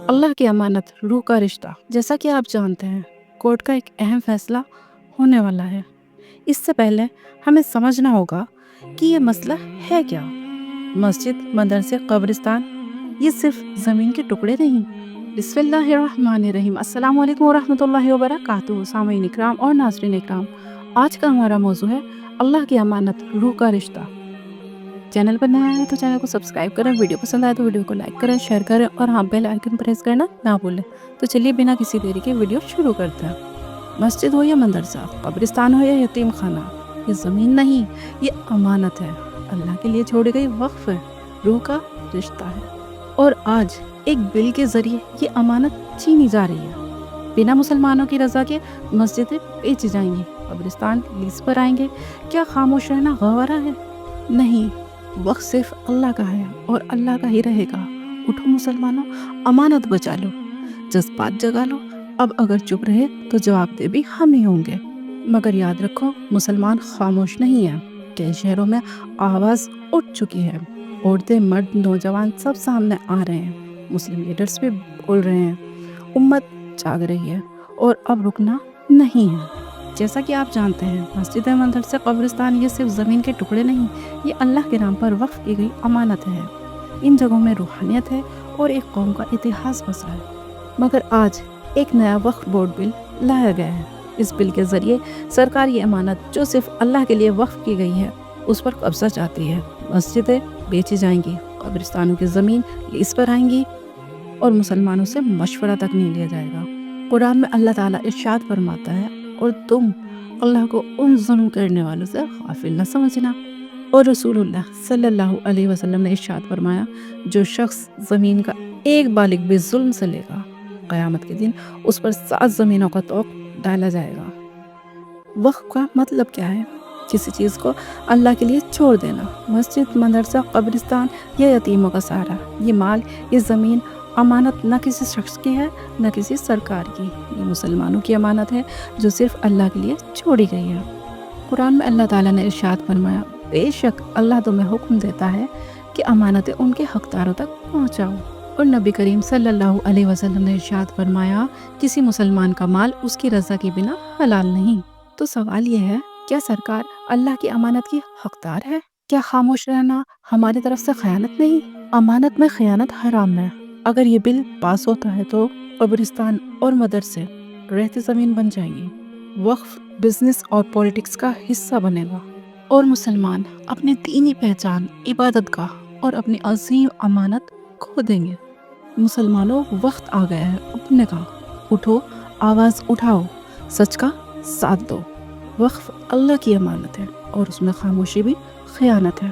اللہ کی امانت، روح کا رشتہ۔ جیسا کہ آپ جانتے ہیں، کورٹ کا ایک اہم فیصلہ ہونے والا ہے۔ اس سے پہلے ہمیں سمجھنا ہوگا کہ یہ مسئلہ ہے کیا۔ مسجد، مدرسے، قبرستان، یہ صرف زمین کے ٹکڑے نہیں۔ بسم اللہ الرحمن الرحیم۔ السلام علیکم ورحمۃ اللہ وبرکاتہ۔ سامعین اکرام اور ناظرین اکرام، آج کا ہمارا موضوع ہے اللہ کی امانت، روح کا رشتہ۔ چینل پر نیا ہے تو چینل کو سبسکرائب کریں، ویڈیو پسند آئے تو ویڈیو کو لائک کریں، شیئر کریں اور ہاں بیل آئیکن پریس کرنا نہ بھولیں۔ تو چلیے بنا کسی دیری کے ویڈیو شروع کرتے ہیں۔ مسجد ہو یا مدرسہ، قبرستان ہو یا یتیم خانہ، یہ زمین نہیں، یہ امانت ہے، اللہ کے لیے چھوڑی گئی وقف ہے، روح کا رشتہ ہے۔ اور آج ایک بل کے ذریعے یہ امانت چھینی جا رہی ہے۔ بنا مسلمانوں کی رضا کے مسجدیں بیچ جائیں گی، قبرستان لیز پر آئیں گے۔ کیا خاموش رہنا گوارا ہے؟ نہیں، وقت صرف اللہ کا ہے اور اللہ کا ہی رہے گا۔ اٹھو مسلمانوں، امانت بچا لو، جذبات جگا لو۔ اب اگر چپ رہے تو جواب دہ بھی ہم ہی ہوں گے۔ مگر یاد رکھو، مسلمان خاموش نہیں ہیں۔ کئی شہروں میں آواز اٹھ چکی ہے، عورتیں، مرد، نوجوان سب سامنے آ رہے ہیں، مسلم لیڈرز بھی بول رہے ہیں، امت جاگ رہی ہے اور اب رکنا نہیں ہے۔ جیسا کہ آپ جانتے ہیں، مسجد، مدرسے، قبرستان، یہ صرف زمین کے ٹکڑے نہیں، یہ اللہ کے نام پر وقف کی گئی امانت ہے۔ ان جگہوں میں روحانیت ہے اور ایک قوم کا اتہاس بسا ہے۔ مگر آج ایک نیا وقف بورڈ بل لایا گیا ہے۔ اس بل کے ذریعے سرکار یہ امانت جو صرف اللہ کے لیے وقف کی گئی ہے، اس پر قبضہ چاہتی ہے۔ مسجدیں بیچی جائیں گی، قبرستانوں کی زمین لیز پر آئیں گی اور مسلمانوں سے مشورہ تک نہیں لیا جائے گا۔ قرآن میں اللہ تعالیٰ ارشاد فرماتا ہے، اور تم اللہ کو ان ظلم کرنے والوں سے غافل نہ سمجھنا۔ اور رسول اللہ صلی اللہ علیہ وسلم نے ارشاد فرمایا، جو شخص زمین کا ایک بالغ بھی ظلم سے لے گا، قیامت کے دن اس پر 7 زمینوں کا طوق ڈالا جائے گا۔ وقف کا مطلب کیا ہے؟ کسی چیز کو اللہ کے لیے چھوڑ دینا۔ مسجد، مدرسہ، قبرستان یا یتیموں کا سہارا، یہ مال، یہ زمین امانت نہ کسی شخص کی ہے نہ کسی سرکار کی، یہ مسلمانوں کی امانت ہے جو صرف اللہ کے لیے چھوڑی گئی ہے۔ قرآن میں اللہ تعالیٰ نے ارشاد فرمایا، بے شک اللہ تمہیں حکم دیتا ہے کہ امانتیں ان کے حقداروں تک پہنچاؤ۔ اور نبی کریم صلی اللہ علیہ وسلم نے ارشاد فرمایا، کسی مسلمان کا مال اس کی رضا کے بنا حلال نہیں۔ تو سوال یہ ہے، کیا سرکار اللہ کی امانت کی حقدار ہے؟ کیا خاموش رہنا ہماری طرف سے خیانت نہیں؟ امانت میں خیانت حرام ہے۔ اگر یہ بل پاس ہوتا ہے تو قبرستان اور مدرسے رہتی زمین بن جائیں گی، وقف بزنس اور پولیٹکس کا حصہ بنے گا، اور مسلمان اپنی دینی پہچان، عبادت گاہ اور اپنی عظیم امانت کھو دیں گے۔ مسلمانوں، وقت آ گیا ہے اٹھنے کا۔ اٹھو، آواز اٹھاؤ، سچ کا ساتھ دو۔ وقف اللہ کی امانت ہے اور اس میں خاموشی بھی خیانت ہے۔